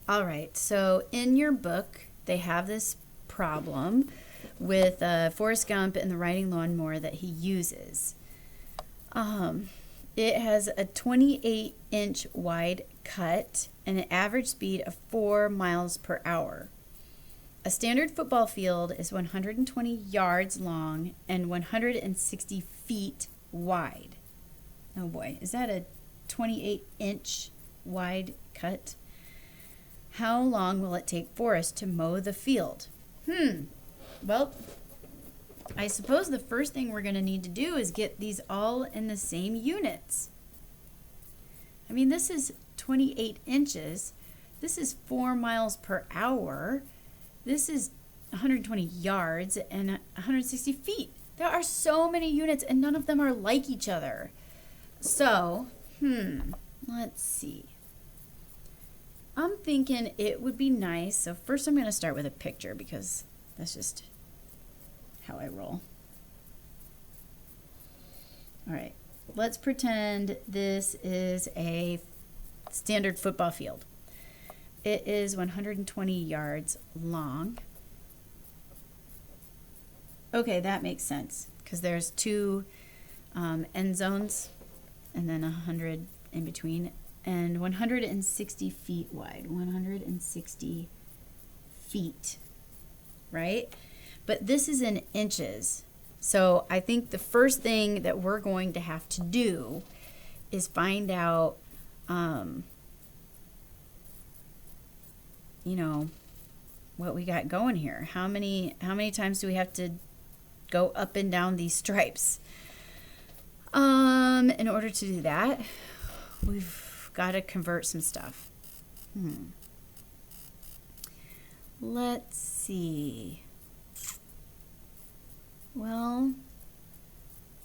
All right. So in your book, they have this problem with Forrest Gump and the riding lawnmower that he uses. Um, it has a 28-inch wide cut and an average speed of 4 miles per hour. A standard football field is 120 yards long and 160 feet wide. Oh boy, is that a 28-inch wide cut? How long will it take Forrest to mow the field? Well, I suppose the first thing we're going to need to do is get these all in the same units. I mean, this is 28 inches. This is 4 miles per hour. This is 120 yards and 160 feet. There are so many units and none of them are like each other. So, let's see. I'm thinking it would be nice. So first I'm going to start with a picture because that's just how I roll. All right, let's pretend this is a standard football field. It is 120 yards long. Okay, that makes sense because there's two end zones and then 100 in between, and 160 feet wide. 160 feet, right? But this is in inches. So I think the first thing that we're going to have to do is find out, what we got going here. How many times do we have to go up and down these stripes? In order to do that, we've got to convert some stuff. Let's see. Well,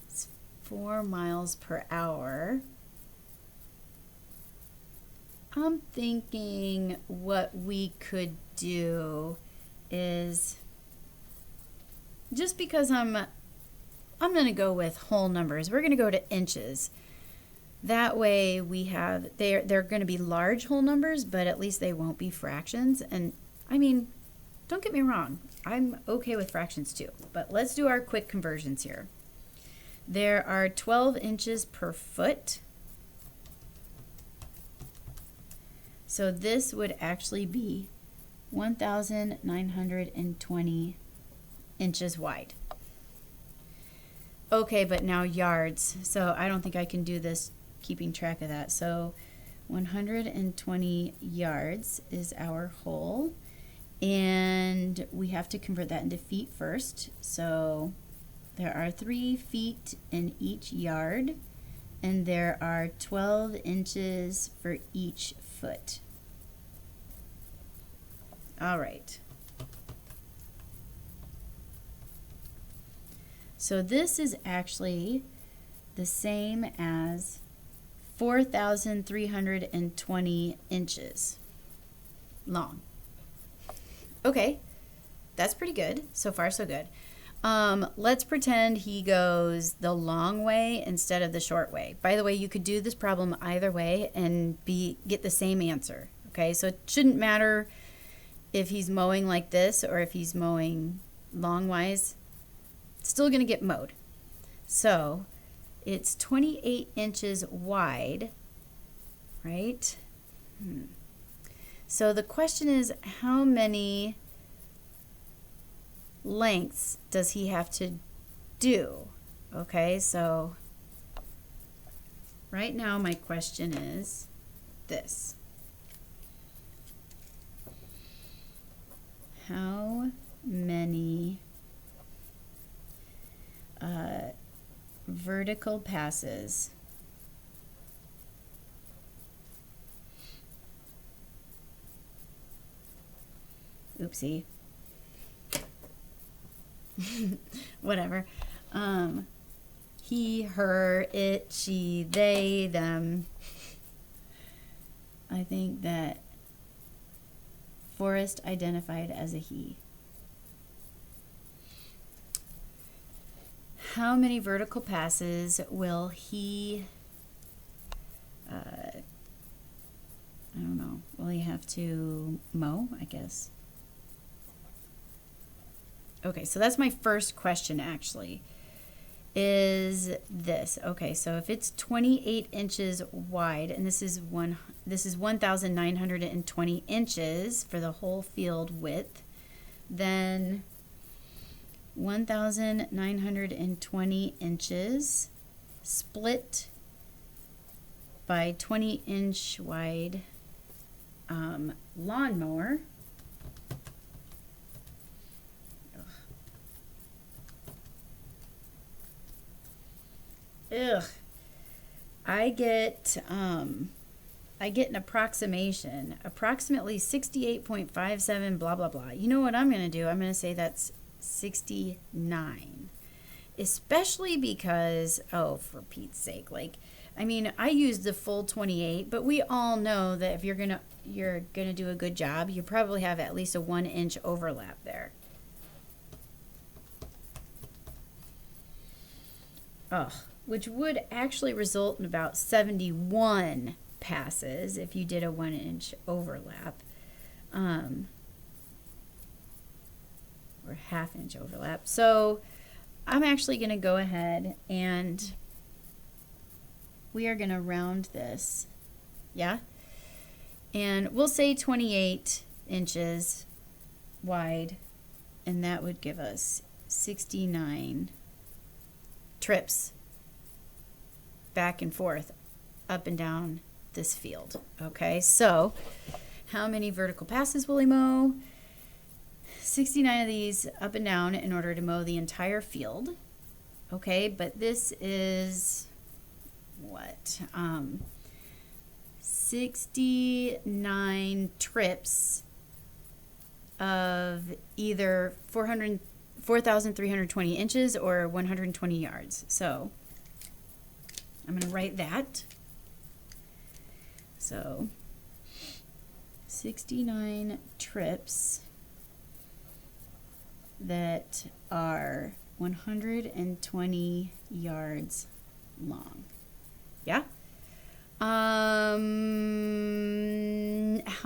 it's 4 miles per hour. I'm thinking what we could do is, just because I'm going to go with whole numbers. We're going to go to inches. That way we have, they're going to be large whole numbers, but at least they won't be fractions. And I mean, don't get me wrong, I'm okay with fractions too, but let's do our quick conversions here. There are 12 inches per foot. So this would actually be 1,920 inches wide. Okay, but now yards. So I don't think I can do this keeping track of that. So 120 yards is our whole. And we have to convert that into feet first. So there are 3 feet in each yard. And there are 12 inches for each foot. All right. So this is actually the same as 4,320 inches long. Okay, that's pretty good. So far, so good. Let's pretend he goes the long way instead of the short way. By the way, you could do this problem either way and get the same answer. Okay, so it shouldn't matter if he's mowing like this or if he's mowing longwise. Still going to get mowed. So it's 28 inches wide, right? So the question is, how many lengths does he have to do? Okay, so right now my question is this. How many vertical passes oopsie whatever, he, her, it, she, they, them. I think that Forrest identified as a he. How many vertical passes will he, I don't know, will he have enough to mow, I guess. Okay, so that's my first question actually. Is this okay? So if it's 28 inches wide, and this is 1,920 inches for the whole field width, then 1,920 inches split by 20-inch wide lawnmower. Ugh. I get an approximation, approximately 68.57 blah blah blah. You know what I'm going to do? I'm going to say that's 69. Especially because, oh, for Pete's sake, like, I mean, I used the full 28, but we all know that if you're going to do a good job, you probably have at least a 1-inch overlap there. Ugh. Which would actually result in about 71 passes if you did a 1-inch overlap, or half-inch overlap. So I'm actually going to go ahead and we are going to round this, yeah? And we'll say 28 inches wide, and that would give us 69 trips back and forth, up and down this field. Okay, so how many vertical passes will he mow? 69 of these up and down in order to mow the entire field. Okay, but this is what? 69 trips of either 4,320 inches or 120 yards. So I'm going to write that. So 69 trips that are 120 yards long. Yeah? How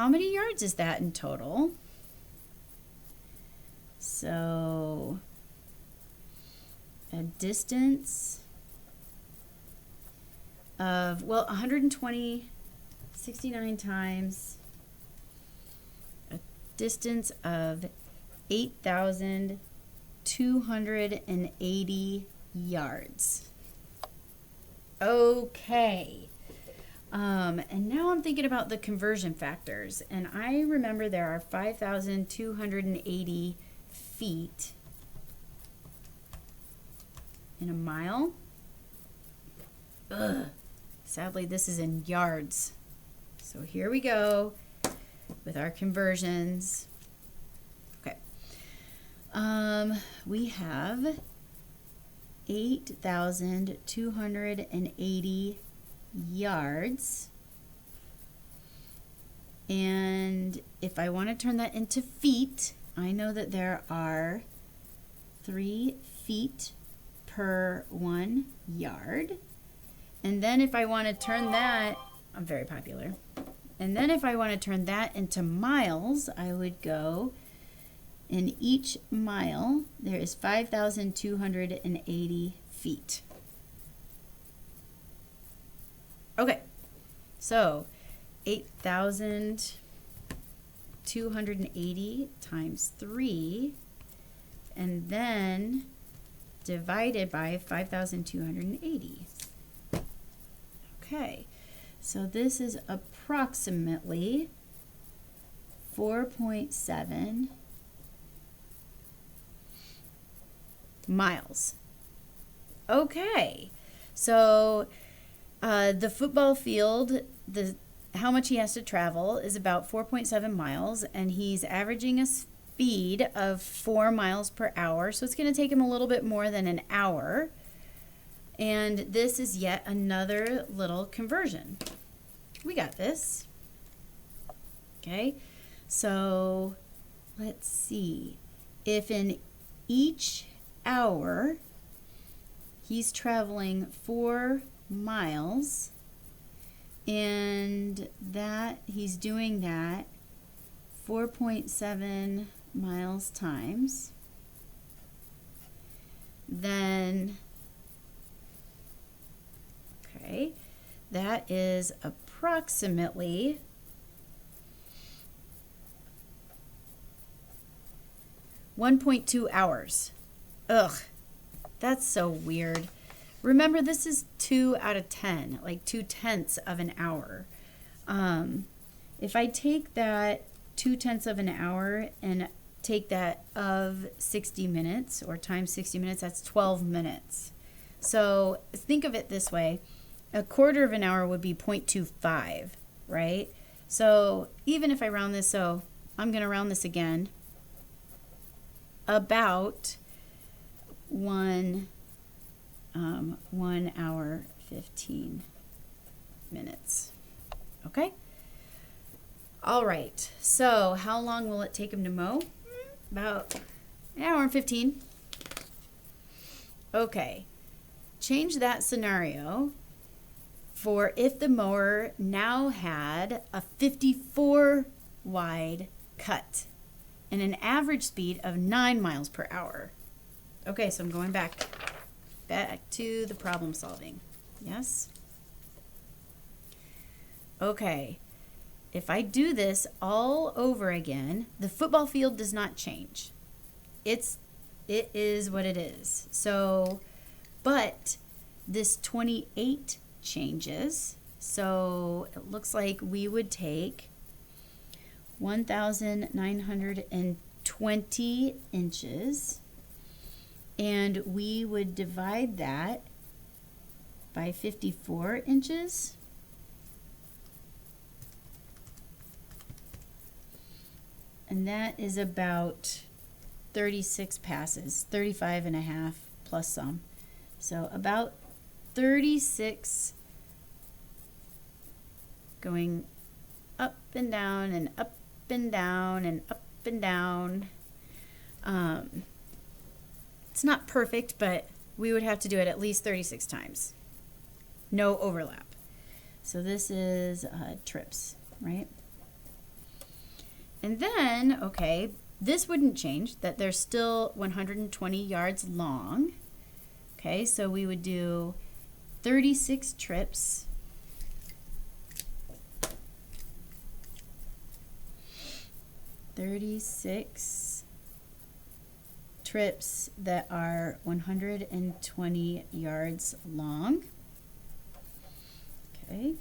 many yards is that in total? So a distance of, well, 120, 69 times a distance of 8,280 yards. Okay. And now I'm thinking about the conversion factors, and I remember there are 5,280 feet in a mile. Ugh. Sadly, this is in yards. So here we go with our conversions. Okay. We have 8,280 yards. And if I want to turn that into feet, I know that there are 3 feet per 1 yard. And then if I want to turn that, I'm very popular. And then if I want to turn that into miles, I would go in each mile, there is 5,280 feet. Okay, so 8,280 times 3, and then divided by 5,280. Okay, so this is approximately 4.7 miles. Okay, so the football field, how much he has to travel is about 4.7 miles, and he's averaging a speed of 4 miles per hour, so it's going to take him a little bit more than an hour. And this is yet another little conversion. We got this. Okay, so let's see. If in each hour he's traveling 4 miles, and that he's doing that 4.7 miles times, then, okay, that is approximately 1.2 hours. Ugh, that's so weird. Remember, this is 2 out of 10, like 2/10 of an hour. If I take that 2/10 of an hour and take that of 60 minutes or times 60 minutes, that's 12 minutes. So think of it this way. A quarter of an hour would be 0.25, right? So even if I round this, so I'm going to round this again, about 1 hour 15 minutes. Okay. All right. So how long will it take him to mow? About an hour and 15. Okay. Change that scenario for if the mower now had a 54 wide cut and an average speed of 9 miles per hour. Okay, so I'm going back to the problem solving. Yes? Okay. If I do this all over again, the football field does not change. It is what it is. So, but this 28 changes. So it looks like we would take 1,920 inches and we would divide that by 54 inches. And that is about 36 passes, 35 and a half plus some. So about 36 going up and down and up and down and up and down. It's not perfect, but we would have to do it at least 36 times. No overlap. So this is trips, right? And then, okay, this wouldn't change, that they're still 120 yards long. Okay, so we would do 36 trips. Trips that are 120 yards long. Okay.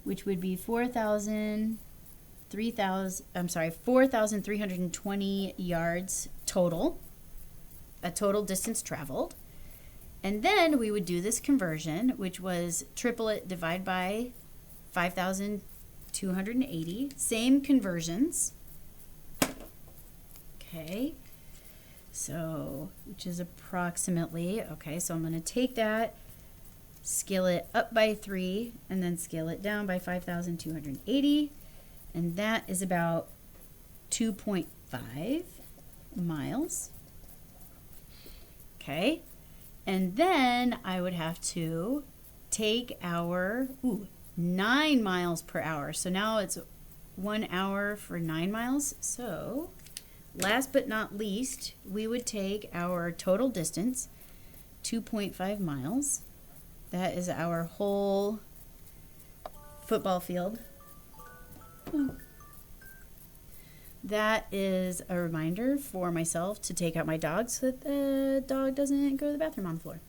Which would be 4,320 yards total, a total distance traveled. And then we would do this conversion, which was triple it divided by 5,280. Same conversions. Okay, so which is approximately, okay, so I'm going to take that, scale it up by 3, and then scale it down by 5,280, and that is about 2.5 miles. Okay, and then I would have to take our 9 miles per hour. So now it's 1 hour for 9 miles. So last but not least, we would take our total distance, 2.5 miles. That is our whole football field. That is a reminder for myself to take out my dog so that the dog doesn't go to the bathroom on the floor.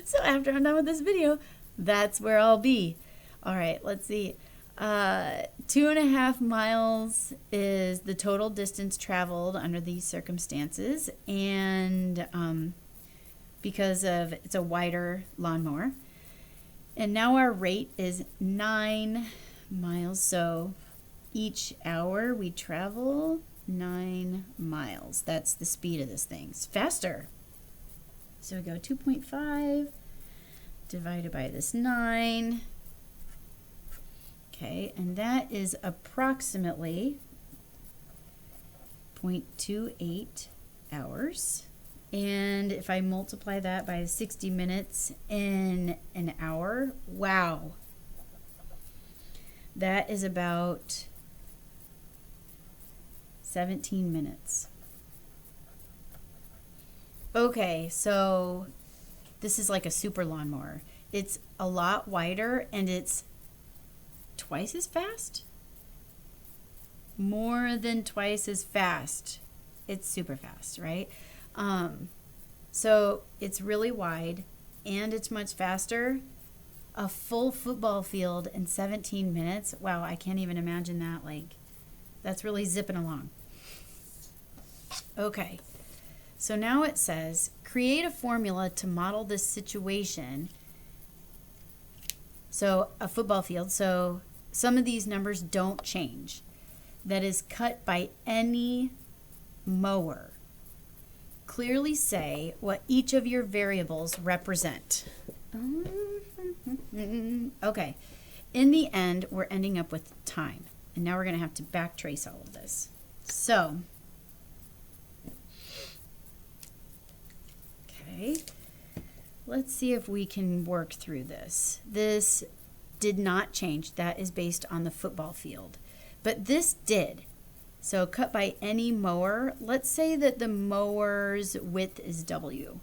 So after I'm done with this video, that's where I'll be. All right, let's see. 2.5 miles is the total distance traveled under these circumstances, and because of it's a wider lawnmower. And now our rate is 9 miles. So each hour we travel 9 miles. That's the speed of this thing. It's faster. So we go 2.5 divided by this 9. Okay, and that is approximately 0.28 hours. And if I multiply that by 60 minutes in an hour, wow, That is about 17 minutes. Okay, so this is like a super lawnmower. It's a lot wider and it's twice as fast? More than twice as fast. It's super fast, right? So it's really wide and it's much faster. A full football field in 17 minutes. Wow, I can't even imagine that. Like, that's really zipping along. Okay, so now it says, create a formula to model this situation. So a football field, so some of these numbers don't change. That is cut by any mower. Clearly say what each of your variables represent. Okay, in the end, we're ending up with time. And now we're going to have to backtrace all of this. So, okay, let's see if we can work through this. This did not change. That is based on the football field. But this did. So cut by any mower. Let's say that the mower's width is W.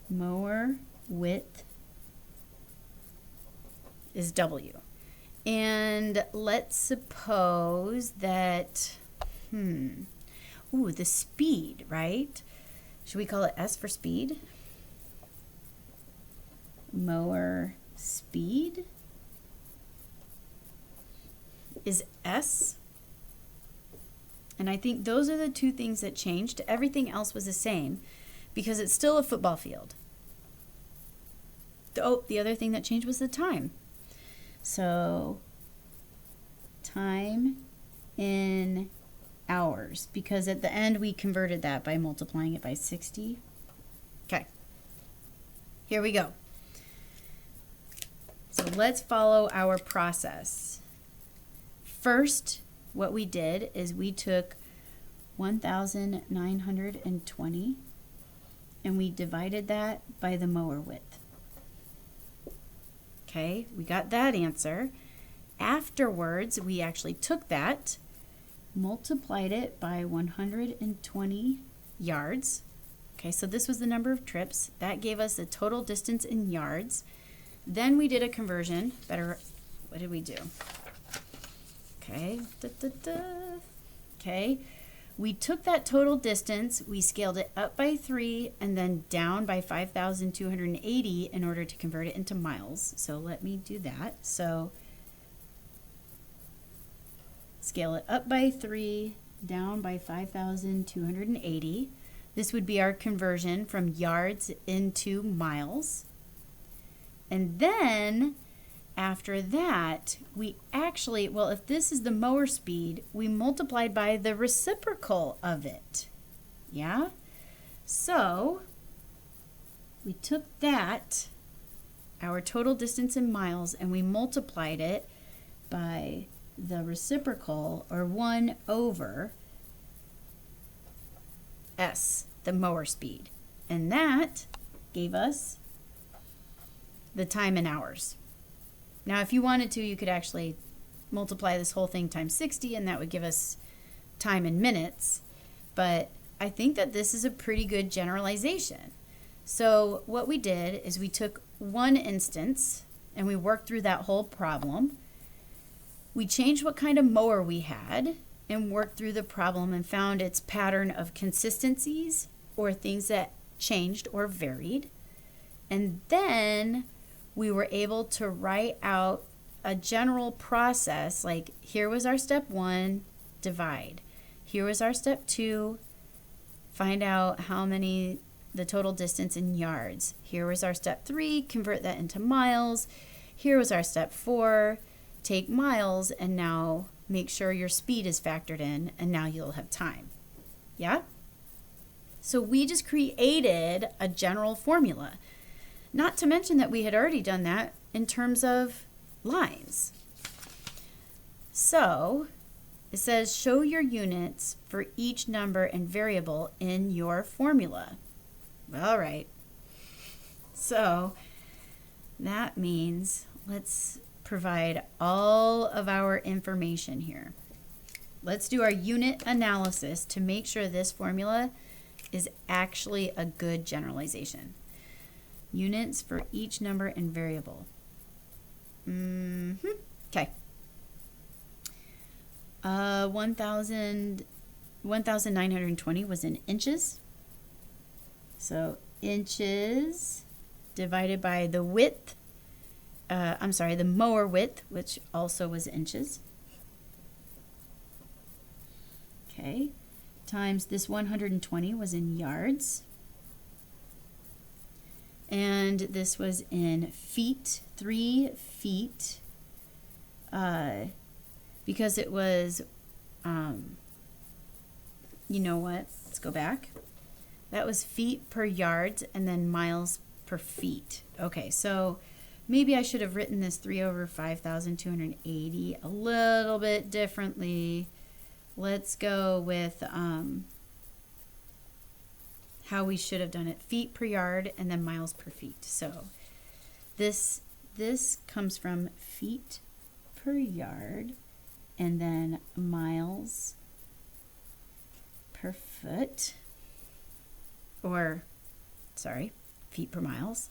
Mower width is W. And let's suppose that, the speed, right? Should we call it S for speed? Mower speed is S. And I think those are the two things that changed. Everything else was the same because it's still a football field. Oh, the other thing that changed was the time. So time in hours, because at the end we converted that by multiplying it by 60. Okay, here we go. So let's follow our process. First, what we did is we took 1,920 and we divided that by the mower width. Okay, we got that answer. Afterwards, we actually took that, multiplied it by 120 yards. Okay, so this was the number of trips. That gave us the total distance in yards. Then we did a conversion. What did we do? Okay, okay. We took that total distance, we scaled it up by 3 and then down by 5,280 in order to convert it into miles. So let me do that. So scale it up by 3, down by 5,280. This would be our conversion from yards into miles. And then after that, we actually, well, if this is the mower speed, we multiplied by the reciprocal of it. Yeah? So we took that, our total distance in miles, and we multiplied it by the reciprocal, or 1 over S, the mower speed. And that gave us the time in hours. Now, if you wanted to, you could actually multiply this whole thing times 60, and that would give us time in minutes. But I think that this is a pretty good generalization. So what we did is we took one instance, and we worked through that whole problem. We changed what kind of mower we had, and worked through the problem and found its pattern of consistencies, or things that changed or varied. And then we were able to write out a general process, like here was our step 1, divide. Here was our step 2, find out how many, the total distance in yards. Here was our step 3, convert that into miles. Here was our step 4, take miles, and now make sure your speed is factored in, and now you'll have time. Yeah? So we just created a general formula. Not to mention that we had already done that in terms of lines. So it says show your units for each number and variable in your formula. All right. So that means let's provide all of our information here. Let's do our unit analysis to make sure this formula is actually a good generalization. Units for each number and variable. Okay. 1,920 was in inches. So inches divided by the width, the mower width, which also was inches. Okay, times this 120 was in yards. And this was in feet, 3 feet, because it was, you know what, let's go back. That was feet per yard and then miles per feet. Okay, so maybe I should have written this 3 over 5,280 a little bit differently. Let's go with how we should have done it. Feet per yard and then miles per feet. So this comes from feet per yard and then miles per foot. Or, sorry, feet per miles.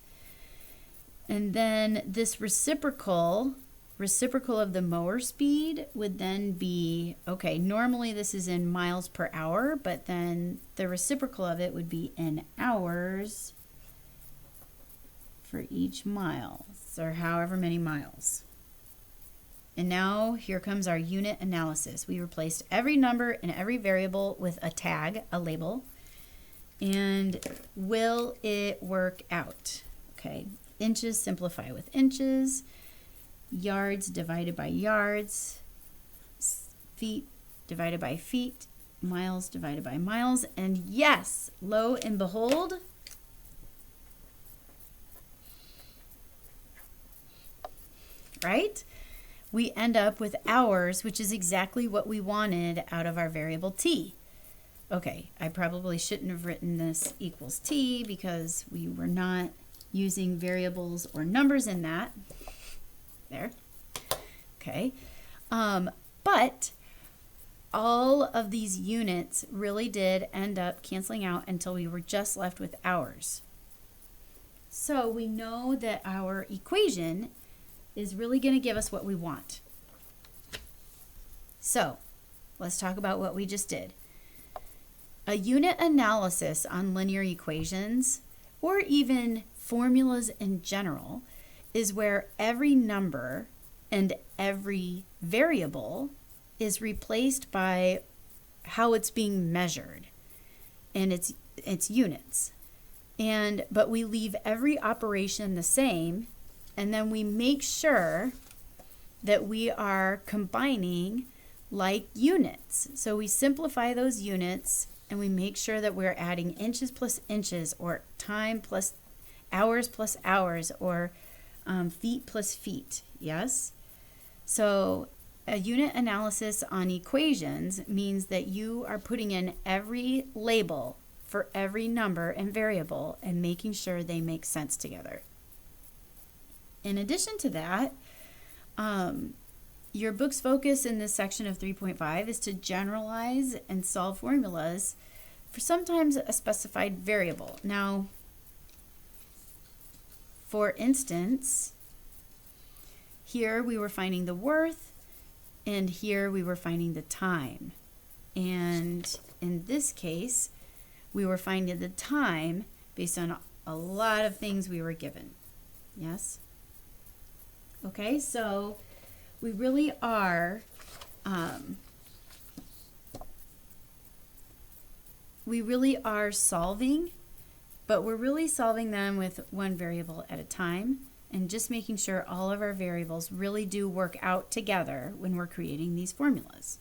And then this reciprocal of the mower speed would then be, okay, normally this is in miles per hour, but then the reciprocal of it would be in hours for each mile, or however many miles. And now here comes our unit analysis. We replaced every number and every variable with a tag, a label. And will it work out? Okay, inches simplify with inches. Yards divided by yards, feet divided by feet, miles divided by miles, and yes, lo and behold, right? We end up with hours, which is exactly what we wanted out of our variable t. Okay, I probably shouldn't have written this equals t because we were not using variables or numbers in that. There. Okay. But all of these units really did end up canceling out until we were just left with hours. So we know that our equation is really going to give us what we want. So let's talk about what we just did. A unit analysis on linear equations, or even formulas in general, is where every number and every variable is replaced by how it's being measured, and it's units. But we leave every operation the same, and then we make sure that we are combining like units. So we simplify those units, and we make sure that we're adding inches plus inches, or time plus hours, or feet plus feet, yes? So a unit analysis on equations means that you are putting in every label for every number and variable and making sure they make sense together. In addition to that, your book's focus in this section of 3.5 is to generalize and solve formulas for sometimes a specified variable. Now, for instance, here we were finding the worth, and here we were finding the time. And in this case, we were finding the time based on a lot of things we were given. Yes? Okay, so we really are solving, but we're really solving them with one variable at a time, and just making sure all of our variables really do work out together when we're creating these formulas.